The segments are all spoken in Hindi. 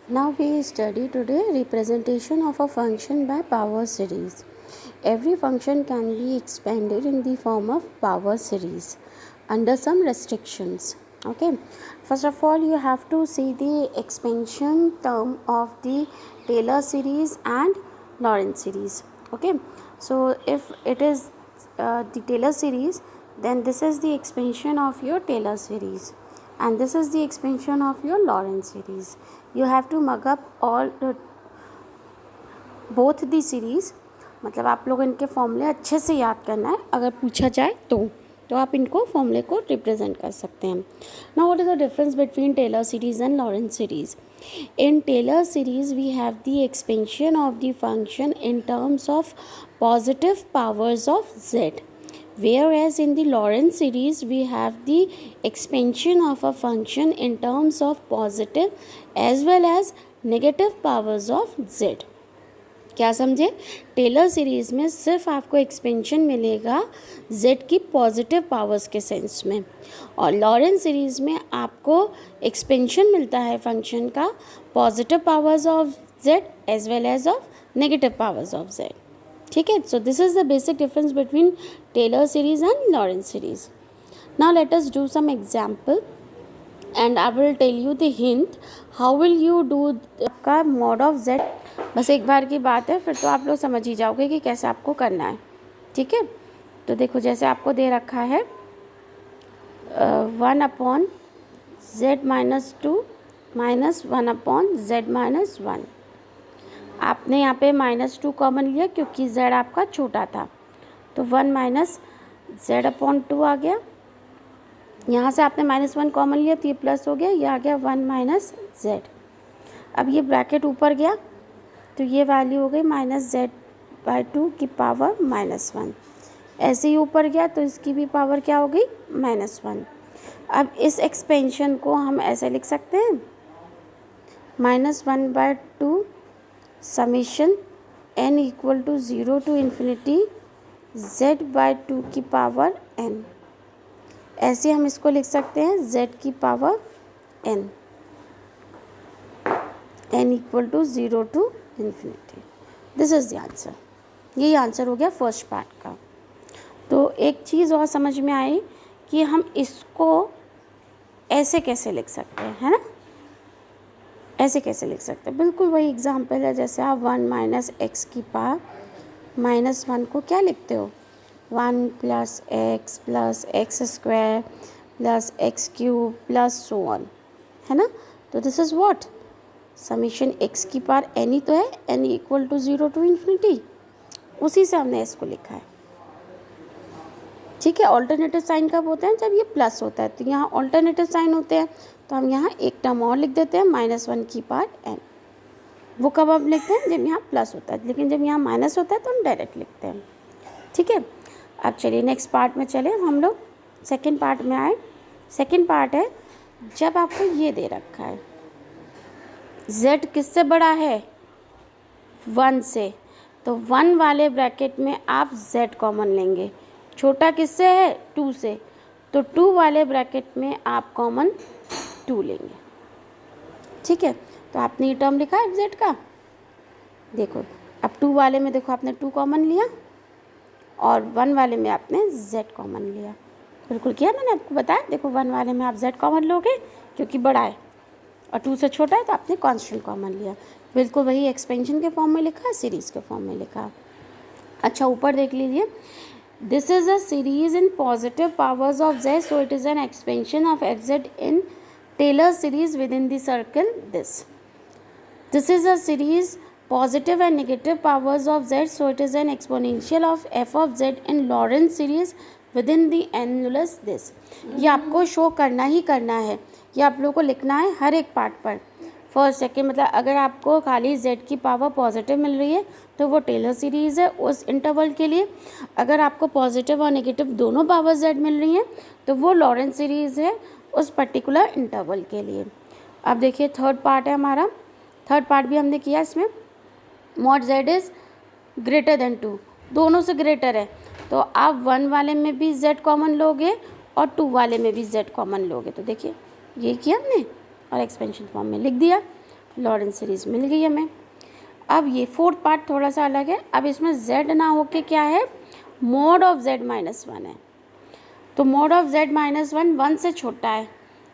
Now we study today representation of a function by power series. Every function can be expanded in the form of power series under some restrictions. Okay, first of all you have to see the expansion term of the Taylor series and Lorentz series. Okay, so if it is the Taylor series, then this is the expansion of your Taylor series and this is the expansion of your Lorentz series. You have to mug up all both the series, मतलब आप लोग इनके फॉर्मूले अच्छे से याद करना है, अगर पूछा जाए तो आप इनको फॉर्मूले को रिप्रेजेंट कर सकते हैं. Now what is the difference between Taylor series and Laurent series? In Taylor series we have the expansion of the function in terms of positive powers of z, whereas in the Lorentz series we have the expansion of a function in terms of positive as well as negative powers of z. क्या समझे? टेलर सीरीज़ में सिर्फ आपको एक्सपेंशन मिलेगा z की पॉजिटिव पावर्स के सेंस में, और लॉरेंस सीरीज़ में आपको एक्सपेंशन मिलता है फंक्शन का positive powers of z as well as of negative powers of z. ठीक है, so this is the basic difference between Taylor series and Laurent series. Now let us do some example and I will tell you the hint how will you do का मॉड ऑफ z. बस एक बार की बात है, फिर तो आप लोग समझ ही जाओगे कि कैसे आपको करना है. ठीक है, तो देखो जैसे आपको दे रखा है 1/z-2 माइनस 1/z-1. आपने यहाँ पे -2 कॉमन लिया क्योंकि z आपका छोटा था, तो 1 - z/2 आ गया. यहाँ से आपने -1 कॉमन लिया तो ये प्लस हो गया, ये आ गया 1 - z. अब ये ब्रैकेट ऊपर गया तो ये वैल्यू हो गई -z/2 की पावर -1. ऐसे ही ऊपर गया तो इसकी भी पावर क्या हो गई -1. अब इस एक्सपेंशन को हम ऐसे लिख सकते हैं -1/2 समीशन n = 0 to ∞ z/2 की पावर n. ऐसे हम इसको लिख सकते हैं z की power n = 0 to ∞. This is the answer. यही आंसर हो गया फर्स्ट पार्ट का. तो एक चीज़ और समझ में आई कि हम इसको ऐसे कैसे लिख सकते हैं, है ना? ऐसे कैसे लिख सकते हैं? बिल्कुल वही एग्जाम्पल है, जैसे आप 1 - x की पावर -1 को क्या लिखते हो 1 + x + x² + x³ + so on, है ना? तो this is what summation x की पावर n ही तो है, n = 0 to ∞. उसी से हमने इसको लिखा है. ठीक है, ऑल्टरनेटिव साइन कब होता है? जब ये प्लस होता है. तो यहाँ ऑल्टरनेटिव साइन होते हैं तो हम यहाँ एक टर्म और लिख देते हैं -1 की पावर n. वो कब हम लिखते हैं? जब यहाँ प्लस होता है, लेकिन जब यहाँ माइनस होता है तो हम डायरेक्ट लिखते हैं. ठीक है, अब चलिए नेक्स्ट पार्ट में चले. हम लोग सेकेंड पार्ट में आए. सेकेंड पार्ट है जब आपको ये दे रखा है z किससे बड़ा है 1 से, तो 1 वाले ब्रैकेट में आप z कॉमन लेंगे. छोटा किससे है 2 से, तो 2 वाले ब्रैकेट में आप कॉमन 2 लेंगे. ठीक है, तो आपने ये टर्म लिखा है z का. देखो अब 2 वाले में देखो आपने 2 कॉमन लिया और 1 वाले में आपने z कॉमन लिया. बिल्कुल किया मैंने आपको बताया. देखो 1 वाले में आप z कॉमन लोगे क्योंकि बड़ा है, और 2 से छोटा है तो आपने कांस्टेंट कॉमन लिया. बिल्कुल वही एक्सपेंशन के फॉर्म में लिखा है, सीरीज़ के फॉर्म में लिखा. अच्छा ऊपर देख लीजिए, this is a series in positive powers of z, so it is an expansion of fz in Taylor series within the circle this. This is a series positive and negative powers of z, so it is an exponential of f of z in Lorentz series within the annulus this. ये आपको शो करना ही करना है, ये आप लोगों को लिखना है हर एक पार्ट पर. फर्स्ट सेकेंड मतलब अगर आपको खाली z की पावर पॉजिटिव मिल रही है तो वो टेलर सीरीज़ है उस इंटरवल के लिए. अगर आपको पॉजिटिव और नेगेटिव दोनों पावर z मिल रही हैं तो वो लॉरेंस सीरीज़ है उस पर्टिकुलर इंटरवल के लिए. अब देखिए थर्ड पार्ट है हमारा. थर्ड पार्ट भी हमने किया. इसमें mod z is greater than 2, दोनों से ग्रेटर है, तो आप 1 वाले में भी z कॉमन लोगे और 2 वाले में भी z कॉमन लोगे. तो देखिए ये किया हमने और एक्सपेंशन फॉर्म में लिख दिया. लॉरेंस सीरीज़ मिल गई हमें। अब ये फोर्थ पार्ट थोड़ा सा अलग है। अब इसमें z ना होके क्या है, मॉड ऑफ z माइनस 1 है। तो मॉड ऑफ z माइनस 1 1 से छोटा है,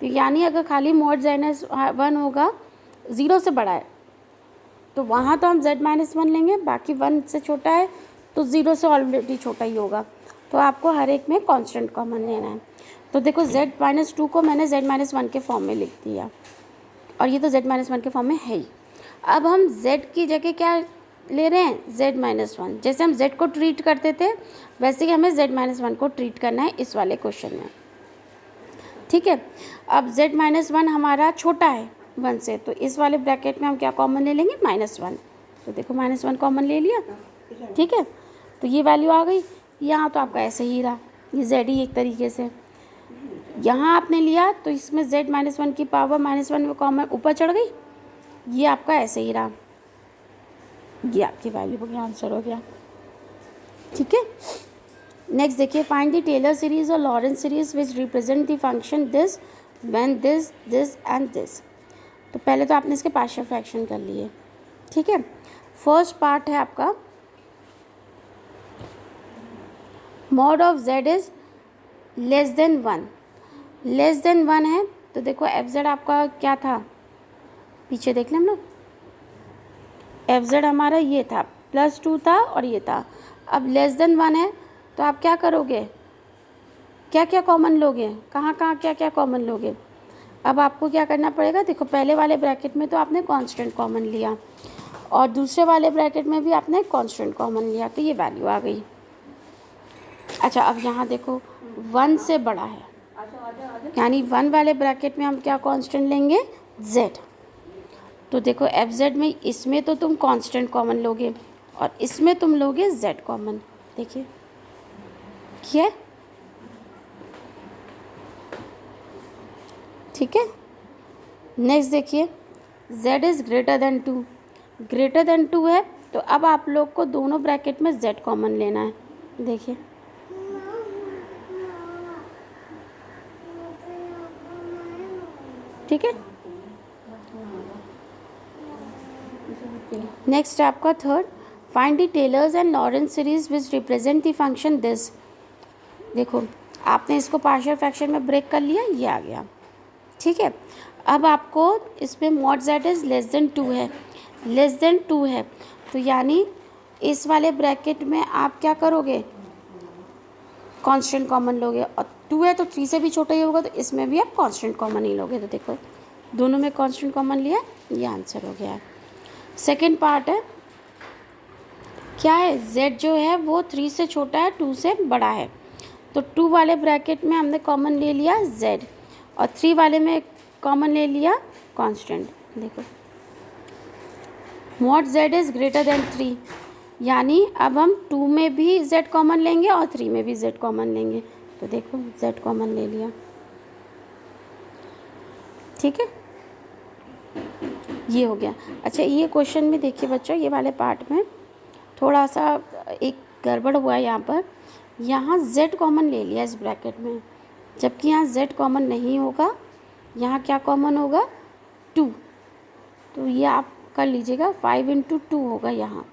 तो यानी अगर खाली मॉड z-1 होगा 0 से बड़ा है तो वहाँ तो हम z माइनस 1 लेंगे, बाकी 1 से छोटा है तो 0 से ऑलरेडी छोटा ही होगा। तो आपको हर एक में कांस्टेंट कॉमन लेना है। तो देखो z माइनस 2 को मैंने z माइनस 1 के फॉर्म में लिख दिया, और ये तो z माइनस 1 के फॉर्म में है ही। अब हम z की जगह क्या ले रहे हैं, z माइनस 1। जैसे हम z को ट्रीट करते थे वैसे ही हमें z माइनस 1 को ट्रीट करना है इस वाले क्वेश्चन में, ठीक है। अब z माइनस 1 हमारा छोटा है 1 से, तो इस वाले ब्रैकेट में हम क्या कॉमन ले लेंगे, -1। तो देखो -1 कॉमन ले लिया, ठीक है। तो ये वैल्यू आ गई। यहाँ तो आपका ऐसे ही रहा, ये z ही एक तरीके से यहाँ आपने लिया, तो इसमें z माइनस 1 की पावर -1 में कॉमन ऊपर चढ़ गई, ये आपका ऐसे ही रहा, ये आपकी वैल्यू का आंसर हो गया, ठीक है। नेक्स्ट देखिए, फाइंड द टेलर सीरीज और Lawrence series which represent the function this when this this and this. तो पहले तो आपने इसके पार्शियल फ्रैक्शन कर लिए, ठीक है। फर्स्ट पार्ट है आपका mod of z is less than 1, less than 1 है। तो देखो एफ जेड आपका क्या था, पीछे देख लें हम लोग, एफ जेड हमारा ये था +2 था और ये था। अब लेस देन 1 है तो आप क्या करोगे, क्या क्या कॉमन लोगे, कहाँ कहाँ क्या क्या कॉमन लोगे। अब आपको क्या करना पड़ेगा, देखो पहले वाले ब्रैकेट में तो आपने कांस्टेंट कॉमन लिया और दूसरे वाले ब्रैकेट में भी आपने कांस्टेंट कॉमन लिया, तो ये वैल्यू आ गई। अच्छा अब यहाँ देखो 1 से बड़ा है, यानी 1 वाले ब्रैकेट में हम क्या कांस्टेंट लेंगे, z। तो देखो एफ जेड में इसमें तो तुम कांस्टेंट कॉमन लोगे और इसमें तुम लोगे z कॉमन, देखिए क्या, ठीक है। नेक्स्ट देखिए z is greater than 2, greater than 2 है तो अब आप लोग को दोनों ब्रैकेट में z कॉमन लेना है, देखिए ठीक है। नेक्स्ट है आपका third, find the Taylor's and Laurent series which represent the function this. देखो आपने इसको पार्शियल फ्रैक्शन में ब्रेक कर लिया, ये आ गया, ठीक है। अब आपको इसमें mod z is less than 2 है, लेस देन 2 है तो यानी इस वाले ब्रैकेट में आप क्या करोगे, कांस्टेंट कॉमन लोगे, और 2 है तो 3 से भी छोटा ही होगा तो इसमें भी आप कांस्टेंट कॉमन ही लोगे। तो देखो दोनों में कांस्टेंट कॉमन लिया, ये आंसर हो गया है। सेकेंड पार्ट है क्या है, z जो है वो 3 से छोटा है 2 से बड़ा है, तो 2 वाले ब्रैकेट में हमने कॉमन ले लिया z और 3 वाले में कॉमन ले लिया कांस्टेंट। देखो mod z is greater than 3, यानी अब हम 2 में भी z कॉमन लेंगे और 3 में भी z कॉमन लेंगे, तो देखो z कॉमन ले लिया, ठीक है, ये हो गया। अच्छा ये क्वेश्चन में देखिए बच्चों, ये वाले पार्ट में थोड़ा सा एक गड़बड़ हुआ है, यहाँ z कॉमन ले लिया इस ब्रैकेट में, जबकि यहाँ z कॉमन नहीं होगा, यहाँ क्या कॉमन होगा 2, तो ये आप कर लीजिएगा 5 × 2 होगा यहाँ,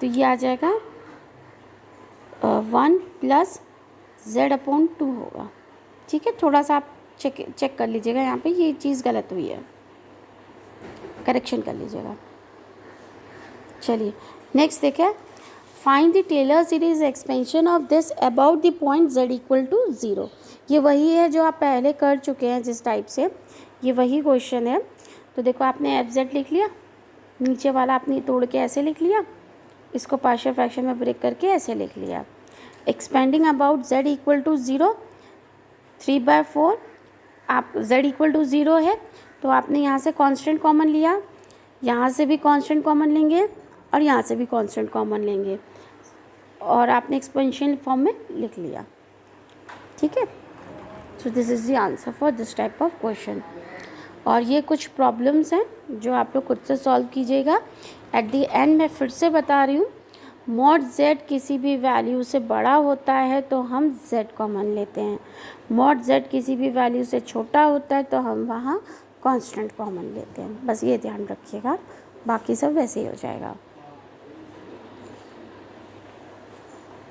तो ये आ जाएगा 1 + z/2 होगा, ठीक है। थोड़ा सा आप चेक कर लीजिएगा, यहाँ पे ये चीज़ गलत हुई है, करेक्शन कर लीजिएगा। चलिए नेक्स्ट देखिए, find the Taylor series expansion of this about the point z = 0। ये वही है जो आप पहले कर चुके हैं जिस टाइप से, ये वही क्वेश्चन है। तो देखो आपने एफ जेड लिख लिया, नीचे वाला आपने तोड़ के ऐसे लिख लिया, इसको पार्शियल फ्रैक्शन में ब्रेक करके ऐसे लिख लिया। एक्सपेंडिंग अबाउट z = 0, 3/4 आप z = 0 है तो आपने यहाँ से कांस्टेंट कॉमन लिया, यहाँ से भी कांस्टेंट कॉमन लेंगे और यहाँ से भी कांस्टेंट कॉमन लेंगे और आपने एक्सपेंशन फॉर्म में लिख लिया, ठीक है। So this is the answer for this type of question. और ये कुछ प्रॉब्लम्स हैं जो आप लोग खुद से सॉल्व कीजिएगा। एट द एंड मैं फिर से बता रही हूँ, मॉड z किसी भी वैल्यू से बड़ा होता है तो हम z कॉमन लेते हैं, मॉड z किसी भी वैल्यू से छोटा होता है तो हम वहाँ कांस्टेंट कॉमन लेते हैं, बस ये ध्यान रखिएगा, बाकी सब वैसे ही हो जाएगा।